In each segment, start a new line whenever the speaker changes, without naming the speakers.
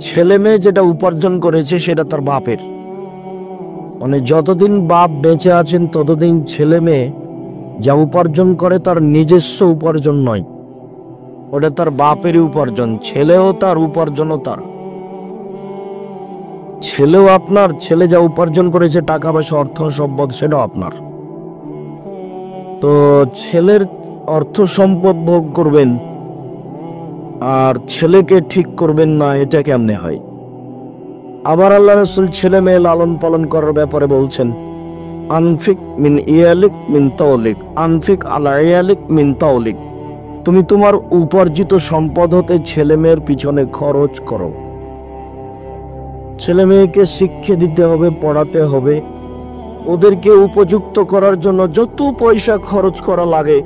ছেলে মেয়ে যেটা উপার্জন করেছে সেটা তার বাপের, মানে যতদিন বাপ বেঁচে আছেন ততদিন ছেলে মেয়ে যা উপার্জন করে তার নিজস্ব উপার্জন নয়, ওটা তার বাপেরই উপার্জন। ছেলেও তার, উপার্জনও তার। ছেলেও আপনার, ছেলে যা উপার্জন করেছে টাকা পয়সা অর্থ সম্পদ সেটাও আপনার। তো ছেলের অর্থ সম্পদ ভোগ করবেন আর ছেলেকে ঠিক করবেন না, এটা কেমনে হয়? আবার আল্লাহ রাসূল ছেলে মেয়ে লালন পালন করার ব্যাপারে বলছেন, আনফিক মিন ইয়ালিক মিন তাওলিক, আনফিক আলা ইয়ালিক মিন তাওলিক, তুমি তোমার উপার্জিত সম্পদ হতে ছেলে মেয়ের পিছনে খরচ করো। ছেলে মেয়েকে শিক্ষা দিতে হবে, পড়াতে হবে, ওদেরকে উপযুক্ত করার জন্য যত পয়সা খরচ করা লাগে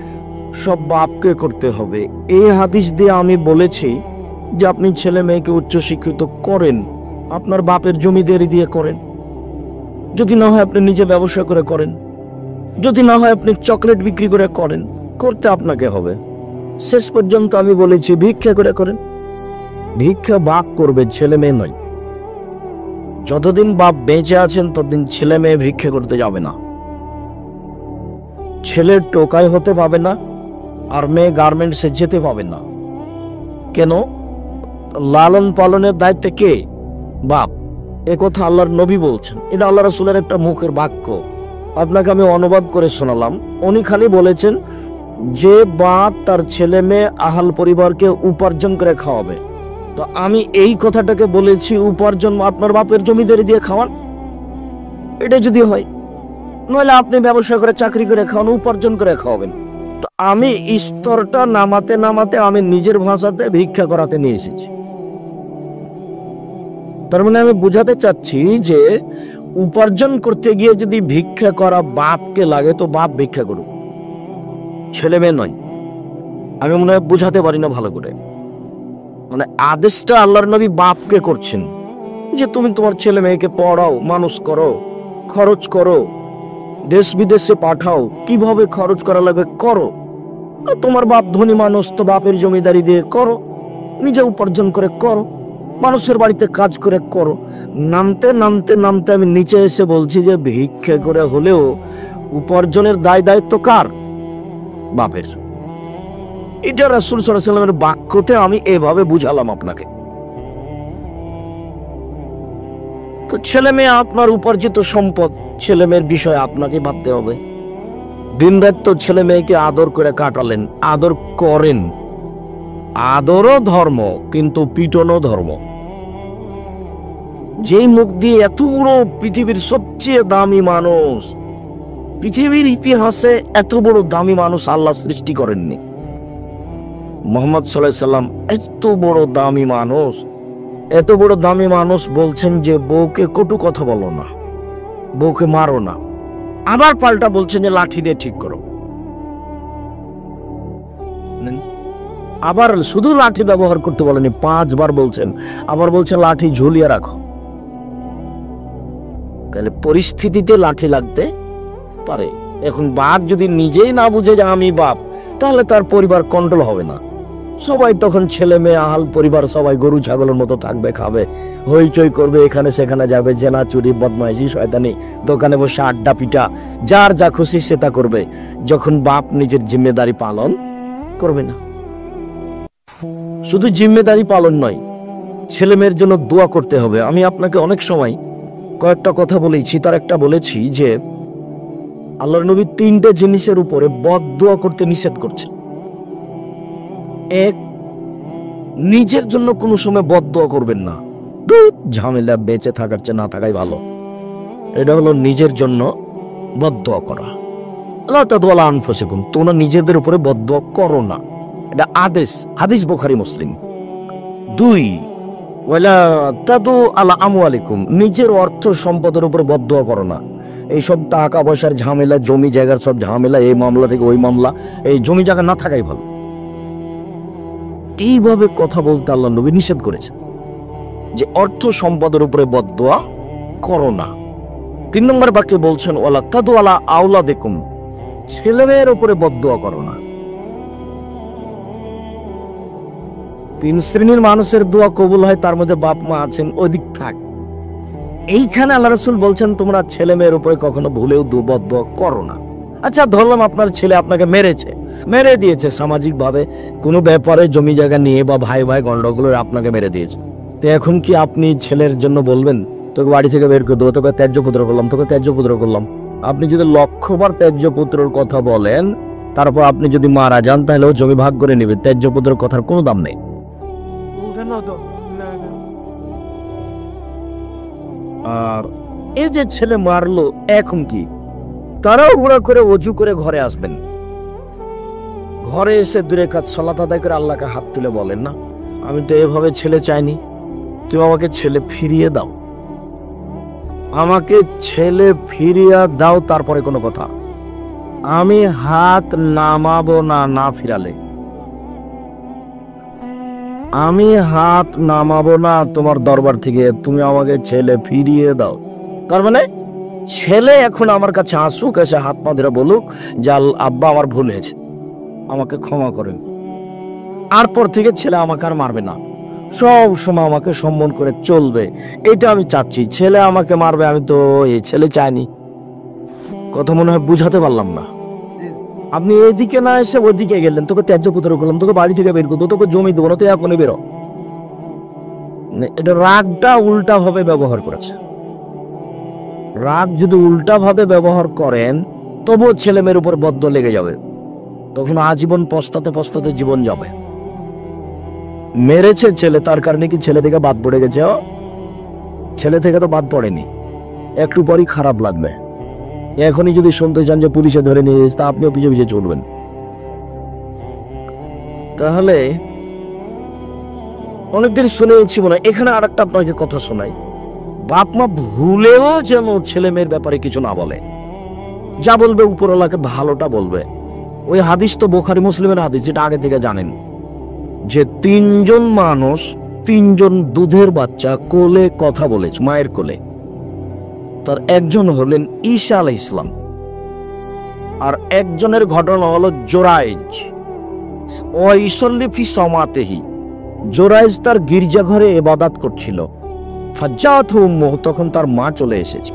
সব বাপকে করতে হবে। এই হাদিস দিয়ে আমি বলেছি যে আপনি ছেলে মেয়েকে উচ্চশিক্ষিত করেন, আপনার বাপের জমিদারি দিয়ে করেন, যদি না হয় আপনি নিজে ব্যবসা করে করেন, যদি না হয় আপনি চকলেট বিক্রি করে করেন, করতে আপনাকে হবে। শেষ পর্যন্ত আমি বলেছি ভিক্ষা করে করেন। ভিক্ষা বাপ করবে, ছেলে মেয়ে নয়। যতদিন বাপ বেঁচে আছেন ততদিন ছেলে মেয়ে ভিক্ষা করতে যাবে না। ছেলের টোকাই হতে পাবে না আর মেয়ে গার্মেন্টসে যেতে পাবে না। কেন? লালন পালনের দায়িত্বে কে? বাপ। এ কথা আল্লাহর নবী বলছেন, এটা আল্লাহ রাসূলের একটা মুখের বাক্য, আপনাকে আমি অনুবাদ করে শোনালাম। উনি খালি বলেছেন যে বাপ তার ছেলে মেয়ে আহাল পরিবারকে উপার্জন করে খাওয়াবে। তো আমি এই কথাটাকে বলেছি উপার্জন আপনার বাপের জমিদারি দিয়ে খাওয়ান, এটা যদি হয়, নইলে আপনি ব্যবসা করে চাকরি করে খাওয়ান, উপার্জন করে খাওয়াবেন। তো আমি স্তরটা নামাতে নামাতে আমি নিজের ভাষাতে ভিক্ষা করাতে নিয়ে এসেছি। তার মানে আমি বুঝাতে চাচ্ছি যে উপার্জন করতে গিয়ে যদি ভিক্ষা করা বাপকে লাগে তো বাপ ভিক্ষা করুক, ছেলে মেয়ে নয়। আমি মনে হয় বুঝাতে পারি না ভালো করে। মানে আদেশটা আল্লাহর নবী বাপকে করছেন যে তুমি তোমার ছেলে মেয়েকে পড়াও, মানুষ করো, খরচ করো, দেশ বিদেশে পাঠাও, কিভাবে খরচ করা লাগবে করো। তোমার বাপ ধনী মানুষ, তো বাপের জমিদারি দিয়ে করো, নিজে উপার্জন করে করো, মানুষের বাড়িতে কাজ করে করো। নামতে নামতে নামতে আমি নিচে এসে বলছি যে ভিক্ষা করে হলেও উপার্জনের দায় দায়িত্ব কার? বাপের। এটা রাসূল সাল্লাল্লাহু আলাইহি ওয়াসাল্লামের বাক্যতে আমি এভাবে বুঝালাম আপনাকে। তো ছেলে মেয়ে আপনার উপার্জিত সম্পদ, ছেলে মেয়ের বিষয়ে আপনাকে ভাবতে হবে। দিন রাত তো ছেলে মেয়েকে আদর করে কাটালেন, আদর করেন। আদরও ধর্ম, কিন্তু পিটনও ধর্ম। যেই মুখ দিয়ে এত বড় পৃথিবীর সবচেয়ে দামি মানুষ, পৃথিবীর ইতিহাসে এত বড় দামি মানুষ আল্লাহ সৃষ্টি করেননি। মুহাম্মদ সাল্লাল্লাহু আলাইহি সাল্লাম এত বড় দামি মানুষ, এত বড় দামি মানুষ বলছেন যে বউকে কটু কথা বলো না, বউকে মারো না। আবার পাল্টা বলছেন যে লাঠি দিয়ে ঠিক করো। আবার শুধু লাঠি ব্যবহার করতে বলেনি, 5 বার বলছেন। আবার বলছেন লাঠি ঝুলিয়ে রাখো। তাহলে পরিস্থিতিতে লাঠি লাগতে পারে। এখন বাপ যদি নিজেই না বুঝে যে আমি বাপ, তাহলে তার পরিবার কন্ট্রোল হবে না। সবাই তখন ছেলে মেয়ে আহাল পরিবার সবাই গরু ছাগলের মতো থাকবে, খাবে, হইচই করবে, এখানে সেখানে যাবে, জেনা চুরি বদমাইশি শয়তানি, দোকানে বসে আড্ডা পিটা, যার যা খুশি সে তা করবে, যখন বাপ নিজের জিম্মেদারি পালন করবে না। শুধু জিম্মেদারি পালন নয়, ছেলে মেয়ের জন্য দোয়া করতে হবে। আমি আপনাকে অনেক সময় কয়েকটা কথা বলেছি, তার একটা বলেছি যে আল্লাহর নবী 3টে জিনিসের উপরে বদদোয়া করতে নিষেধ করছেন। এক, নিজের জন্য কোনো সময় বদদোয়া করবেন না, ঝামেলা, বেঁচে থাকার চেয়ে না থাকাই ভালো। এটা হলো নিজের জন্য বদদোয়া করা। আল্লাহ তাআলা আনফুসাকুম, তোমরা নিজেদের উপরে বদদোয়া করো না, এটা আদেশ, হাদিস বুখারী মুসলিম। 2, ওয়ালা তাদু আলা আমওয়ালিকুম, নিজের অর্থ সম্পদের উপরে বদদোয়া করো না। এইসব টাকা পয়সার ঝামেলা, জমি জায়গার সব ঝামেলা, এই মামলা থেকে ওই মামলা, এই জমি জায়গা না থাকাই ভালো। এইভাবে কথা বলতে আল্লাহ নবী নিষেধ করেছেন যে অর্থ সম্পদের উপরে বদদোয়া করো না। 3 নম্বর বাক্যে বলছেন ওয়ালা তাদু আলা আওলাদিকুম, ছেলে মেয়ের উপরে বদদোয়া করো না। তিন শ্রেণীর মানুষের দোয়া কবুল হয়, তার মধ্যে বাপ মা আছেন, ওদিক থাক। এইখানে আল্লাহ রাসূল বলছেন তোমরা ছেলে মেয়ের উপরে কখনো ভুলেও দুর্বদ করো না। আচ্ছা ধরলাম আপনার ছেলে আপনাকে মেরে দিয়েছে সামাজিক ভাবে, কোনো ব্যাপারে জমি জায়গা নিয়ে বা ভাই ভাই গন্ডগোলের আপনাকে মেরে দিয়েছে, তো এখন কি আপনি ছেলের জন্য বলবেন তোকে বাড়ি থেকে বের করে দেবো, তোকে ত্যায্য পুত্র করলাম? আপনি যদি লক্ষবার ত্যায্য পুত্রের কথা বলেন, তারপর আপনি যদি মারা যান, তাহলেও জমি ভাগ করে নেবে, ত্যায্য পুত্রের কথার কোনো দাম নেই। আর এই যে ছেলে মারলো, এখন কি তারাও ঘোরা করে অজু করে ঘরে আসবেন, ঘরে এসে 2 রাকাত সালাত আদায় করে আল্লাহকে হাত তুলে বলেন না, আমি তো এভাবে ছেলে চাইনি, তুমি আমাকে ছেলে ফিরিয়ে দাও, আমাকে ছেলে ফিরিয়ে দাও, তারপরে কোনো কথা। আমি হাত নামাবো না, না ফিরালে আমি হাত নামাবো না তোমার দরবার থেকে, তুমি আমাকে ছেলে ফিরিয়ে দাও। তার মানে ছেলে এখন আমার কাছে আসুক, এসে হাত পা ধরে বলুক যে আব্বা আমার ভুল হয়েছে, আমাকে ক্ষমা করেন। আর পর থেকে ছেলে আমাকে আর মারবে না, সব সময় আমাকে সম্মান করে চলবে, এটা আমি চাচ্ছি। ছেলে আমাকে মারবে, আমি তো এই ছেলে চাইনি। কথা মনে হয় বুঝাতে পারলাম না। আপনি এদিকে না এসে ওদিকে গেলেন, তোকে ত্যায্য পুত্র করলাম, তোকে বাড়ি থেকে বের করবো, তোকে জমি দেবো না, তুই এখনই বেরো। এটা রাগটা উল্টা ভাবে ব্যবহার করেছে। রাগ যদি উল্টা ভাবে ব্যবহার করেন, তবুও ছেলে মেয়ের উপর বদ্ধ লেগে যাবে, তখন আজীবন পস্তাতে পস্তাতে জীবন যাবে। মেরেছে ছেলে, তার কারণে কি ছেলে থেকে বাদ পড়ে গেছে? ছেলে থেকে তো বাদ পড়েনি, একটু পরই খারাপ লাগবে। এখনই যদি শুনতে চান যে পুলিশে ধরে নিয়ে তা আপনিও পিছিয়ে পিছিয়ে চলবেন। তাহলে অনেকদিন শুনেছি মনে হয়। এখানে আর একটা আপনাকে কথা শোনাই, বাপ মা ভুলেও যেন ছেলে মেয়ের ব্যাপারে কিছু না বলে, যা বলবে উপরওয়ালাকে ভালোটা বলবে। ওই হাদিস তো বুখারী মুসলিমের হাদিস, যেটা আগে থেকে জানেন, যে 3 জন মানুষ 3 জন দুধের বাচ্চা কোলে কথা বলেছে, মায়ের কোলে। তার একজন হলেন ঈসা আলাইহিস সালাম, আর একজনের ঘটনা হলো জোরাইজ। ওয়াইসল্লি ফি সামাতিহি, জোরাইজ তার গির্জাঘরে ইবাদত করছিল। ফাজ্জাতহু উম্মুহু, তখন তার মা চলে এসেছে।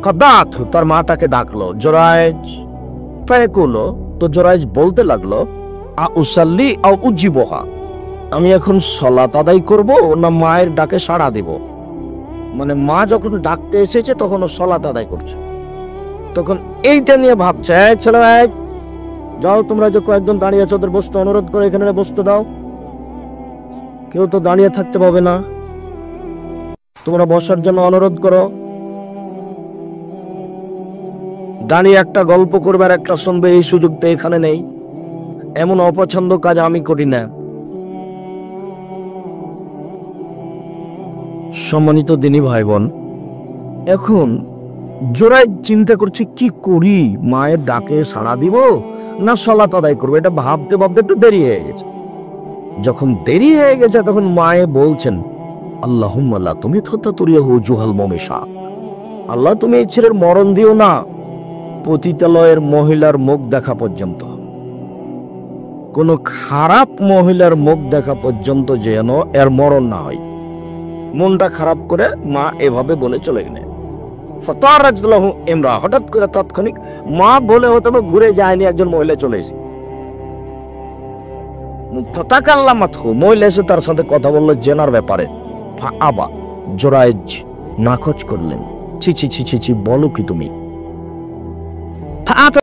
কাদাতহু, তার মা তাকে ডাকলো, জোরাইজ। ফায়াকুলু, তো জোরাইজ বলতে লাগলো, আ উসাল্লি আও উজিবুহা, আমি এখন সালাত আদায় করব না মায়ের ডাকে সাড়া দেব? মানে মা যখন ডাকতে এসেছে তখন ও সালাত আদায় করছে, তখন এইটা নিয়ে ভাবছে, ছেলে যাও তোমরা যে কয়েকজন দাঁড়িয়ে আছো ওদের বসতে অনুরোধ করে এখানে বসতে দাও, কেউ তো দাঁড়িয়ে থাকতে পাবে না, তোমরা বসার জন্য অনুরোধ করো। দাঁড়িয়ে একটা গল্প করবে আর একটা শুনবে, এই সুযোগ তো এখানে নেই। এমন অপছন্দ কাজ আমি করি না। সম্মানিত দিনী ভাই বোন, এখন জোরাই চিন্তা করছে কি করি, মায়ের ডাকে সাড়া দিব না সালাত আদায় করবো? এটা ভাবতে ভাবতে একটু দেরি হয়ে গেছে। যখন দেরি হয়ে গেছে তখন মায়ে বলছেন, আল্লাহুম্মা লা তুমিতহু তুরিয়াহু জুহাল মুমিশা, আল্লাহ তুমি এই ছেলের মরণ দিও না পতিতালয়ের মহিলার মুখ দেখা পর্যন্ত, কোন খারাপ মহিলার মুখ দেখা পর্যন্ত যেন এর মরণ না হয়। মনটা খারাপ করে মা এভাবে বলে চলে গেলেন। ফাতারাজলাহু ইমরা, হঠাৎ করে তাৎক্ষণিক মা বলে হয়তো ঘুরে যায়নি, একজন মহিলা চলে এসে ফাতাকাল্লামাতহু, মহিলা এসে তার সাথে কথা বললো জেনার ব্যাপারে। আবা, জোরাইজ নাকচ করলেন, ছি ছি ছি ছি ছি, বলো কি তুমি?